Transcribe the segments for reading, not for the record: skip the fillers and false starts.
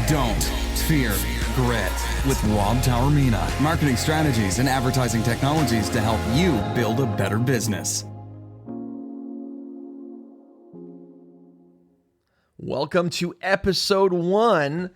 Don't fear grit with Rob Taormina. Marketing strategies and advertising technologies to help you build a better business. Welcome to episode 1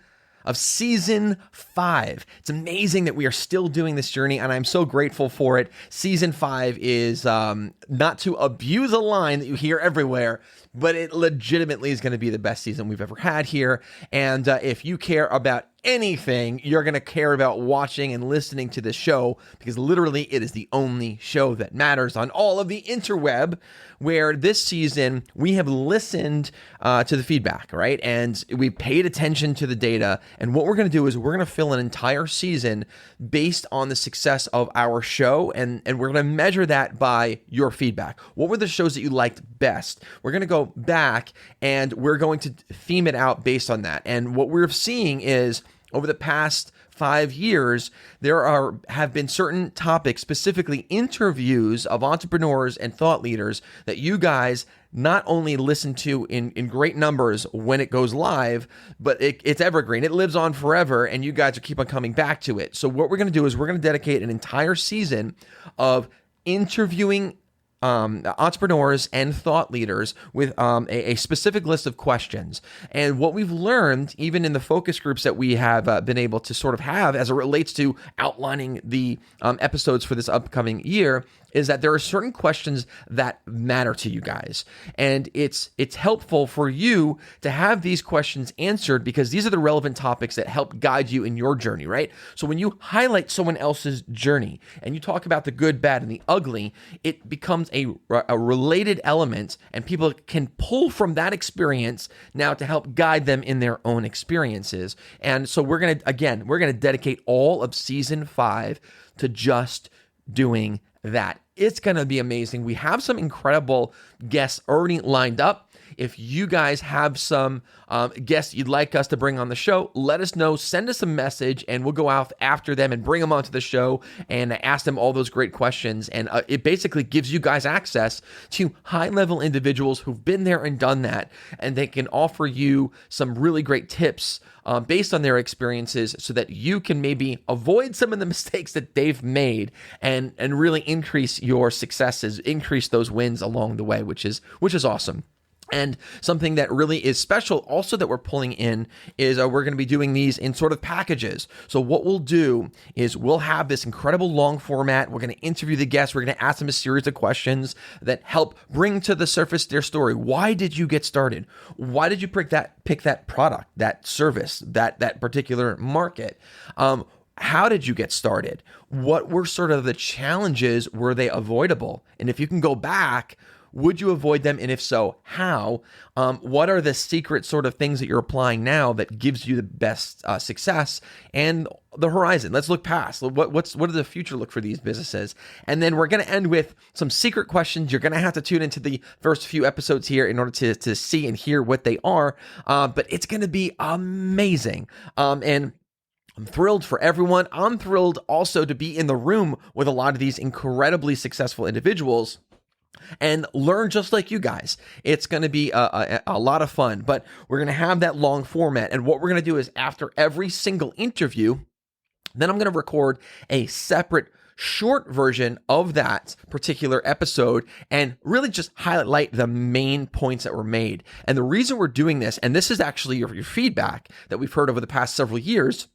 of season 5. It's amazing that we are still doing this journey, and I'm so grateful for it. Season 5 is not to abuse a line that you hear everywhere, but it legitimately is going to be the best season we've ever had here. And if you care about anything, you're going to care about watching and listening to this show, because literally it is the only show that matters on all of the interweb, where this season we have listened to the feedback, right? And we paid attention to the data. And what we're going to do is we're going to fill an entire season based on the success of our show. And we're going to measure that by your feedback. What were the shows that you liked best? We're going to go back and we're going to theme it out based on that. And what we're seeing is, over the past 5 years, there have been certain topics, specifically interviews of entrepreneurs and thought leaders, that you guys not only listen to in great numbers when it goes live, but it's evergreen. It lives on forever, and you guys will keep on coming back to it. So what we're going to do is we're going to dedicate an entire season of interviewing entrepreneurs and thought leaders with a specific list of questions. And what we've learned, even in the focus groups that we have been able to sort of have as it relates to outlining the episodes for this upcoming year, is that there are certain questions that matter to you guys. And it's helpful for you to have these questions answered, because these are the relevant topics that help guide you in your journey, right? So when you highlight someone else's journey and you talk about the good, bad, and the ugly, it becomes a related element, and people can pull from that experience now to help guide them in their own experiences. And so we're going to dedicate all of season 5 to just doing that. It's going to be amazing. We have some incredible guests already lined up. If you guys have some guests you'd like us to bring on the show, let us know. Send us a message, and we'll go out after them and bring them onto the show and ask them all those great questions. And it basically gives you guys access to high-level individuals who've been there and done that, and they can offer you some really great tips based on their experiences, so that you can maybe avoid some of the mistakes that they've made and really increase your successes, increase those wins along the way, which is awesome. And something that really is special also that we're pulling in is we're going to be doing these in sort of packages. So what we'll do is we'll have this incredible long format. We're going to interview the guests. We're going to ask them a series of questions that help bring to the surface their story. Why did you get started? Why did you pick that product, that service, that particular market? How did you get started? What were sort of the challenges? Were they avoidable? And if you can go back, would you avoid them? And if so, how? What are the secret sort of things that you're applying now that gives you the best success? And the horizon. Let's look past. What does the future look for these businesses? And then we're going to end with some secret questions. You're going to have to tune into the first few episodes here in order to see and hear what they are. But it's going to be amazing. And I'm thrilled for everyone. I'm thrilled also to be in the room with a lot of these incredibly successful individuals and learn just like you guys. It's going to be a lot of fun, but we're going to have that long format. And what we're going to do is, after every single interview, then I'm going to record a separate short version of that particular episode and really just highlight the main points that were made. And the reason we're doing this, and this is actually your feedback that we've heard over the past several years,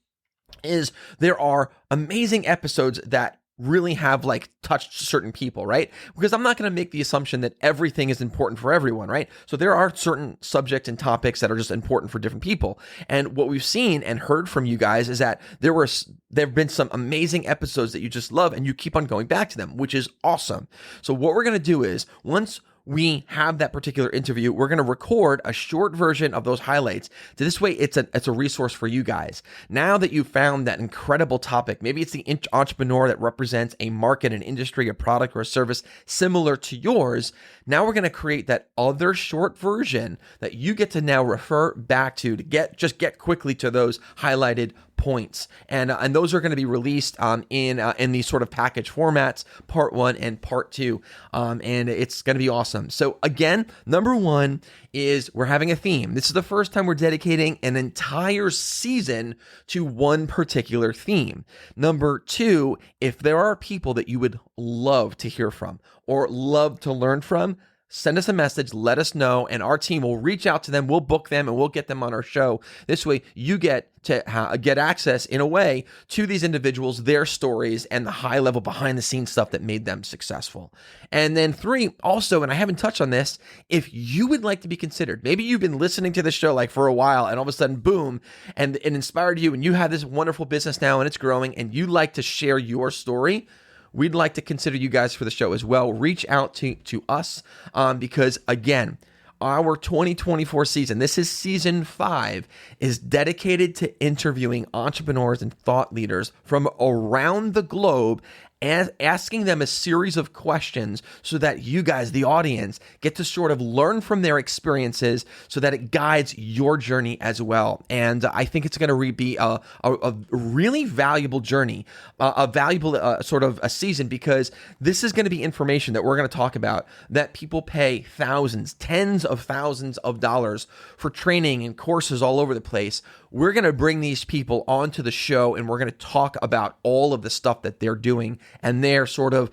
is there are amazing episodes that really have touched certain people, right? Because I'm not going to make the assumption that everything is important for everyone, right? So there are certain subjects and topics that are just important for different people. And what we've seen and heard from you guys is that there have been some amazing episodes that you just love, and you keep on going back to them, which is awesome. So what we're going to do is, once we have that particular interview, we're going to record a short version of those highlights. So this way, it's a resource for you guys. Now that you've found that incredible topic, maybe it's the entrepreneur that represents a market, an industry, a product, or a service similar to yours. Now we're going to create that other short version that you get to now refer back to get quickly to those highlighted points, and those are going to be released in these sort of package formats, part 1 and part 2, and it's going to be awesome. So again, number 1 is we're having a theme. This is the first time we're dedicating an entire season to one particular theme. Number 2, if there are people that you would love to hear from or love to learn from, send us a message, let us know, and our team will reach out to them, we'll book them, and we'll get them on our show. This way, you get to get access, in a way, to these individuals, their stories, and the high-level behind-the-scenes stuff that made them successful. And then 3, also, and I haven't touched on this, if you would like to be considered, maybe you've been listening to the show like for a while, and all of a sudden, boom, and it inspired you, and you have this wonderful business now, and it's growing, and you'd like to share your story, we'd like to consider you guys for the show as well. Reach out to us because, again, our 2024 season, this is season 5, is dedicated to interviewing entrepreneurs and thought leaders from around the globe and asking them a series of questions so that you guys, the audience, get to sort of learn from their experiences so that it guides your journey as well. And I think it's going to be a really valuable journey, a valuable sort of a season, because this is going to be information that we're going to talk about that people pay thousands, tens of thousands of dollars for training and courses all over the place. We're going to bring these people onto the show, and we're going to talk about all of the stuff that they're doing and their sort of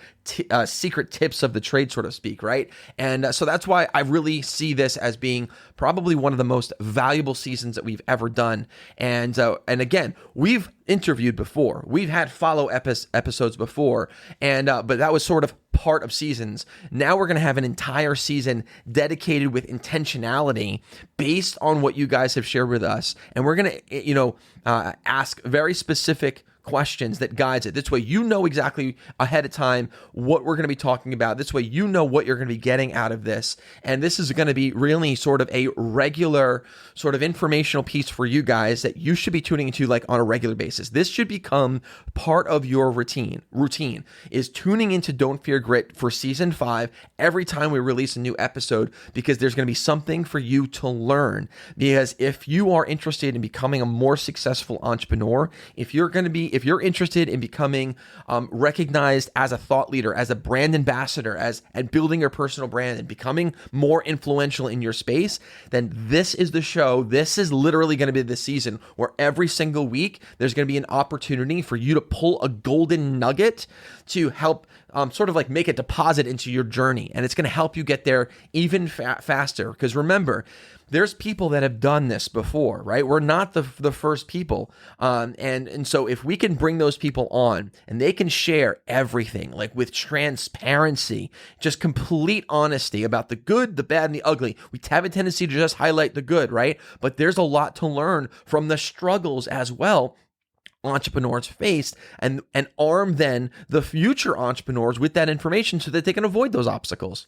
secret tips of the trade, so to speak, right? And so that's why I really see this as being probably one of the most valuable seasons that we've ever done. And again, we've interviewed before. We've had follow episodes before, and but that was sort of part of seasons. Now we're going to have an entire season dedicated with intentionality based on what you guys have shared with us, and we're going to, ask very specific questions that guides it. This way, you know exactly ahead of time what we're going to be talking about. This way, you know what you're going to be getting out of this. And this is going to be really sort of a regular sort of informational piece for you guys that you should be tuning into like on a regular basis. This should become part of your routine is tuning into Don't Fear Grit for season 5 every time we release a new episode, because there's going to be something for you to learn. Because if you are interested in becoming a more successful entrepreneur, if you're interested in becoming recognized as a thought leader, as a brand ambassador, and building your personal brand and becoming more influential in your space, then this is the show. This is literally going to be the season where every single week there's going to be an opportunity for you to pull a golden nugget to help sort of like make a deposit into your journey. And it's going to help you get there even faster. Because remember, there's people that have done this before, right? We're not the first people. And so if we can bring those people on and they can share everything, like with transparency, just complete honesty about the good, the bad, and the ugly. We have a tendency to just highlight the good, right? But there's a lot to learn from the struggles as well entrepreneurs faced, and arm then the future entrepreneurs with that information so that they can avoid those obstacles.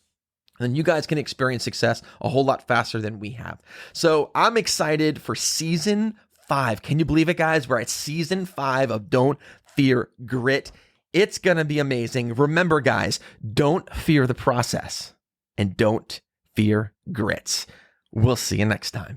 And you guys can experience success a whole lot faster than we have. So I'm excited for season 5. Can you believe it, guys? We're at season 5 of Don't Fear Grit. It's going to be amazing. Remember, guys, don't fear the process and don't fear grits. We'll see you next time.